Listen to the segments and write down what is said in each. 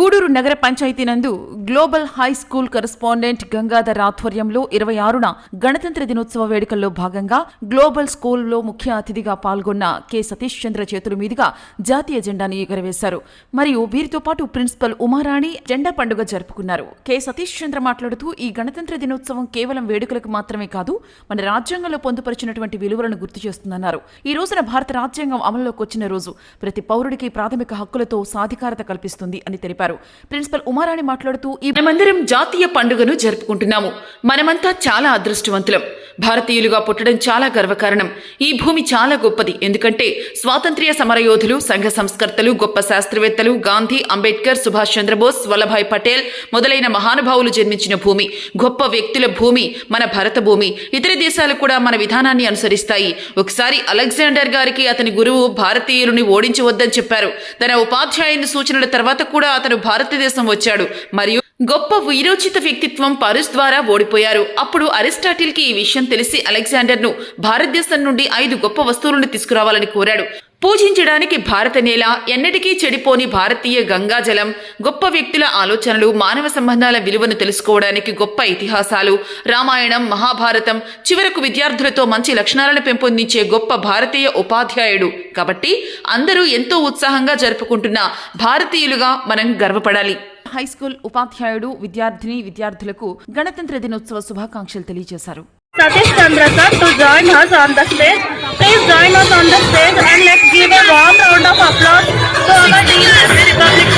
గూడూరు నగర పంచాయతీ నందు global high school correspondent Gangadhar ఆధ్వర్యంలో 26న గణతంత్ర దినోత్సవ వేడుకల్లో భాగంగా గ్లోబల్ స్కూల్లో ముఖ్య అతిథిగా పాల్గొన్న కె సతీష్ చంద్ర చేతుల మీదుగా జాతీయ జెండాను ఎగురవేశారు. మరియు వీరితో పాటు ప్రిన్సిపల్ ఉమారాణి జెండా పండుగ జరుపుకున్నారు. కె సతీష్ చంద్ర మాట్లాడుతూ ఈ గణతంత్ర దినోత్సవం కేవలం వేడుకలకు మాత్రమే కాదు, మన రాజ్యాంగంలో పొందుపరిచినటువంటి విలువలను గుర్తు చేస్తుందన్నారు. ఈ రోజున భారత రాజ్యాంగం అమలులోకి వచ్చిన రోజు ప్రతి పౌరుడికి ప్రాథమిక హక్కులతో సాధికారత కల్పిస్తుంది అని తెలిపారు. ప్రిన్సిపల్ ఉమారాణి మాట్లాడుతూ మనమందరం జాతీయ పండుగను జరుపుకుంటున్నాము. మనమంతా చాలా అదృష్టవంతులం. భారతీయులుగా పుట్టడం చాలా గర్వకారణం. ఈ భూమి చాలా గొప్పది. ఎందుకంటే స్వాతంత్ర్య సమరయోధులు, సంఘ సంస్కర్తలు, గొప్ప శాస్త్రవేత్తలు గాంధీ, అంబేద్కర్, సుభాష్ చంద్రబోస్, వల్లభాయ్ పటేల్ మొదలైన మహానుభావులు జన్మించిన భూమి, గొప్ప వ్యక్తుల భూమి మన భారత భూమి. ఇతర దేశాలు కూడా మన విధానాన్ని అనుసరిస్తాయి. ఒకసారి అలెగ్జాండర్ గారికి అతని గురువు భారతీయులని ఓడించవద్దని చెప్పారు. తన ఉపాధ్యాయుని సూచనల తర్వాత కూడా అతను భారతదేశం వచ్చాడు మరియు గొప్ప వీరోచిత వ్యక్తిత్వం పరుస్ ద్వారా ఓడిపోయారు. అప్పుడు అరిస్టాటిల్ కి ఈ విషయం తెలిసి అలెగ్జాండర్ ను భారతదేశం నుండి 5 గొప్ప వస్తువులను తీసుకురావాలని కోరాడు. పూజించడానికి భారత నేల, ఎన్నటికీ చెడిపోని భారతీయ గంగాజలం, గొప్ప వ్యక్తుల ఆలోచనలు, మానవ సంబంధాల విలువను తెలుసుకోవడానికి గొప్ప ఇతిహాసాలు, రామాయణం, మహాభారతం, చివరకు విద్యార్థులతో మంచి లక్షణాలను పెంపొందించే గొప్ప భారతీయ ఉపాధ్యాయుడు. కాబట్టి అందరూ ఎంతో ఉత్సాహంగా జరుపుకుంటున్న భారతీయులుగా మనం గర్వపడాలి. హైస్కూల్ ఉపాధ్యాయుడు విద్యార్థులకు గణతంత్ర దినోత్సవ శుభాకాంక్షలు తెలియజేశారు. Satish Chandra sir to join us on the stage. Please join us on the stage and let's give a warm round of applause to our dear Republic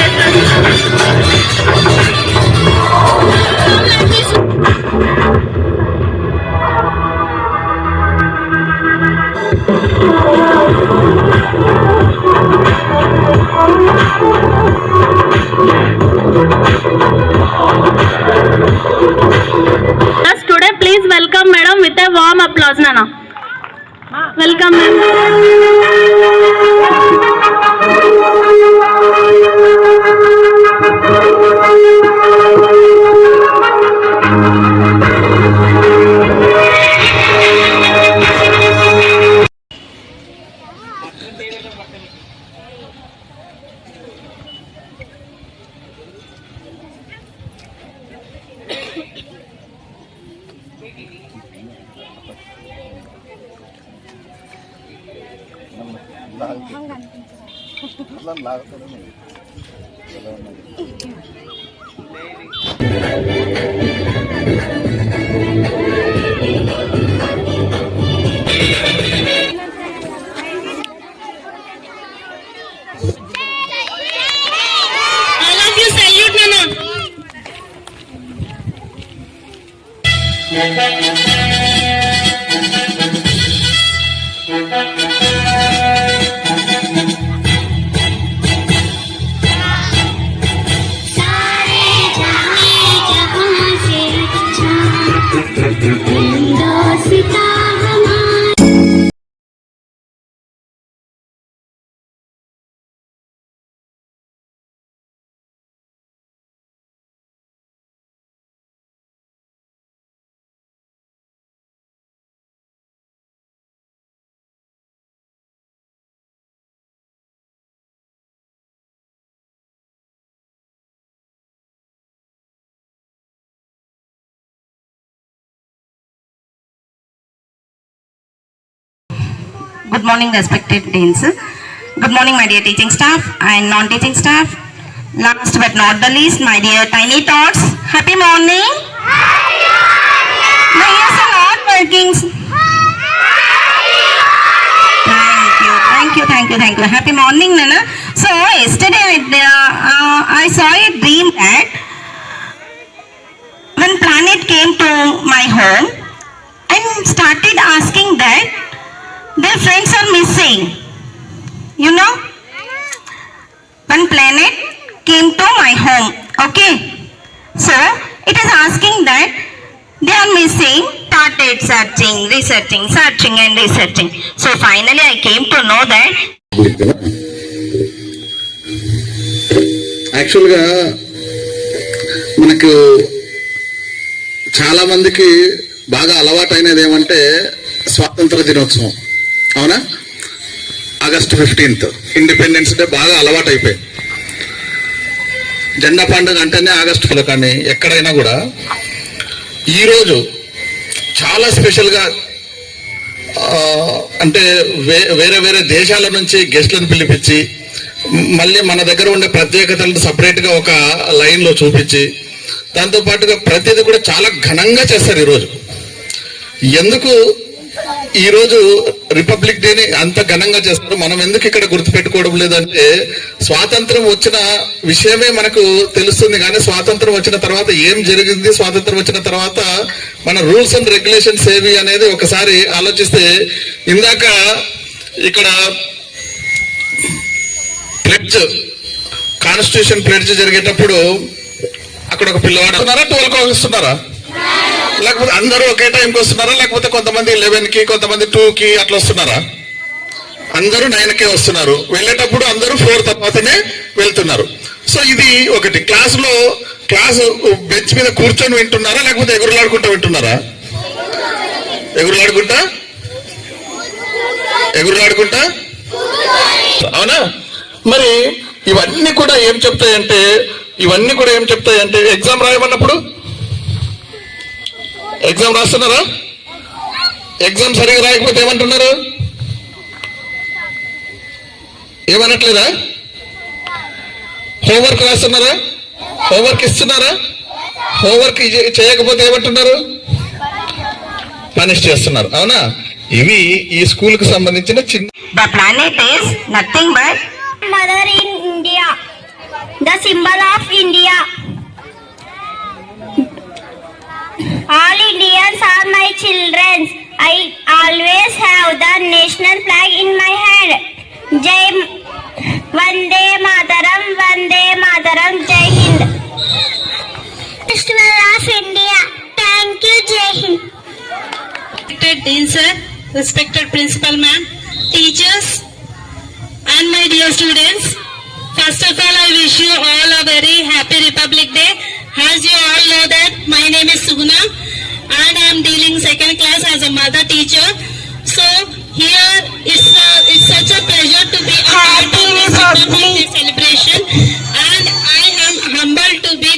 Please welcome madam with a warm applause. Nana, welcome ma'am. Good morning, respected deans. Good morning, my dear teaching staff and non-teaching staff. Last but not the least, my dear tiny tots. Happy morning. My ears are not working. Thank you. Happy morning, Nana. So yesterday I saw a dream that when planet came to my home and started asking that their friends are missing. You know, one planet came to my home. Okay, so it is asking that they are missing. Started searching and researching. So finally I came to know that యాక్చువల్గా మనకు చాలా మందికి బాగా అలవాటైనది ఏమంటే స్వాతంత్ర దినోత్సవం. అవునా? August 15th independence day బాగా అలవాటు అయిపోయింది. జెండా పండుగ అంటేనే ఆగస్టులో, కానీ ఎక్కడైనా కూడా ఈరోజు చాలా స్పెషల్గా అంటే వేరే వేరే దేశాల నుంచి గెస్ట్లను పిలిపించి మళ్ళీ మన దగ్గర ఉండే ప్రత్యేకతలను సపరేట్గా ఒక లైన్లో చూపించి దాంతోపాటుగా ప్రతిదీ కూడా చాలా ఘనంగా చేస్తారు ఈరోజు. ఎందుకు ఈరోజు రిపబ్లిక్ డేని అంత ఘనంగా చేస్తారు, మనం ఎందుకు ఇక్కడ గుర్తుపెట్టుకోవడం లేదంటే స్వాతంత్రం వచ్చిన విషయమే మనకు తెలుస్తుంది, కానీ స్వాతంత్రం వచ్చిన తర్వాత ఏం జరిగింది, స్వాతంత్రం వచ్చిన తర్వాత మన రూల్స్ అండ్ రెగ్యులేషన్స్ ఏవి అనేది ఒకసారి ఆలోచిస్తే, ఇందాక ఇక్కడ ప్లెడ్జ్ కాన్స్టిట్యూషన్ ప్లెడ్జ్ జరిగేటప్పుడు అక్కడ ఒక పిల్లవాడు 12 వస్తున్నారా, లేకపోతే అందరూ ఒకే టైంకి వస్తున్నారా, లేకపోతే కొంతమంది 11కి కొంతమంది 2కి అట్లా వస్తున్నారా? అందరూ 9కే వస్తున్నారు. వెళ్ళేటప్పుడు అందరూ 4 తర్వాతనే వెళ్తున్నారు. సో ఇది ఒకటి. క్లాసు బెంచ్ మీద కూర్చొని వింటున్నారా, లేకపోతే ఎగురులాడుకుంటూ వింటున్నారా? ఎగురులాడుకుంటా అవునా? మరి ఇవన్నీ కూడా ఏం చెప్తాయంటే ఎగ్జామ్ రాయమన్నప్పుడు ఎగ్జామ్ రాస్తున్నారా? ఎగ్జామ్ సరిగా రాయకపోతే ఏమంటున్నారు? ఏమనట్లేదా? హోంవర్క్ రాస్తున్నారా? హోంవర్క్ ఇస్తున్నారా? హోంవర్క్ చేయకపోతే ఏమంటున్నారు? పనిష్ చేస్తున్నారు. అవునా? ఇవి ఈ స్కూల్ కు సంబంధించిన చిన్న. The planet is nothing but Mother in India, the symbol of India. All Indians are my children. I always have the national flag in my hand. Jai Vande Mataram, Jai Hind. Festival of India. Thank you, Jai Hind. Respected Dean Sir, respected Principal Ma'am, teachers, and my dear students. First of all, I wish you all a very happy Republic Day. As you all know that my name is Suguna and I am dealing 2nd class as a mother teacher. So here it's such a pleasure to be a part of this Republic Day celebration, and I am humbled to be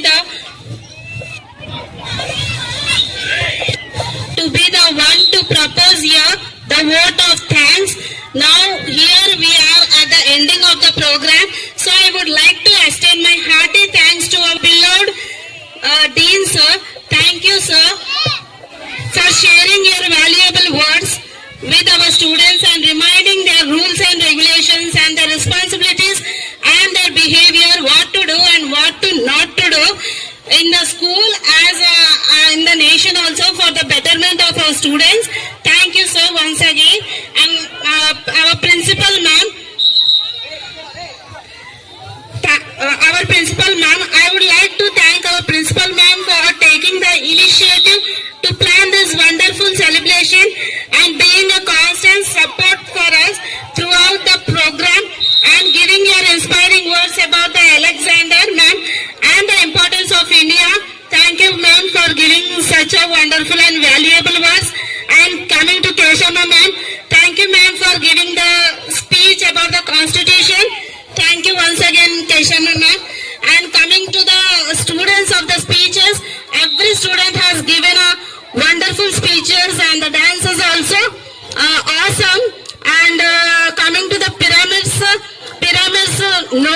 the one to propose here the vote of thanks. Now here we are at the ending of the program, so I would like to extend my hearty thanks to our beloved Dean Sir. Thank you, sir, for sharing your valuable words with our students and reminding their rules and regulations and their responsibilities and their behavior, what to do and what to not to do in the school as in the nation also, for the betterment of our students. Thank you, sir, once again. And our principal ma'am, I would like to thank our principal ma'am for taking the initiative to plan this wonderful celebration and being a constant support for us throughout the program and giving your inspiring words about the Alexander ma'am and the importance of India. Thank you, ma'am, for giving such a wonderful and valuable words. And coming to Keshama ma'am, thank you, ma'am, for giving the speech about the Constitution. Thank you once again, Keshama ma'am. And coming to the students of the speeches, every student has given a wonderful speeches and the dances also awesome. And coming to the pyramids, no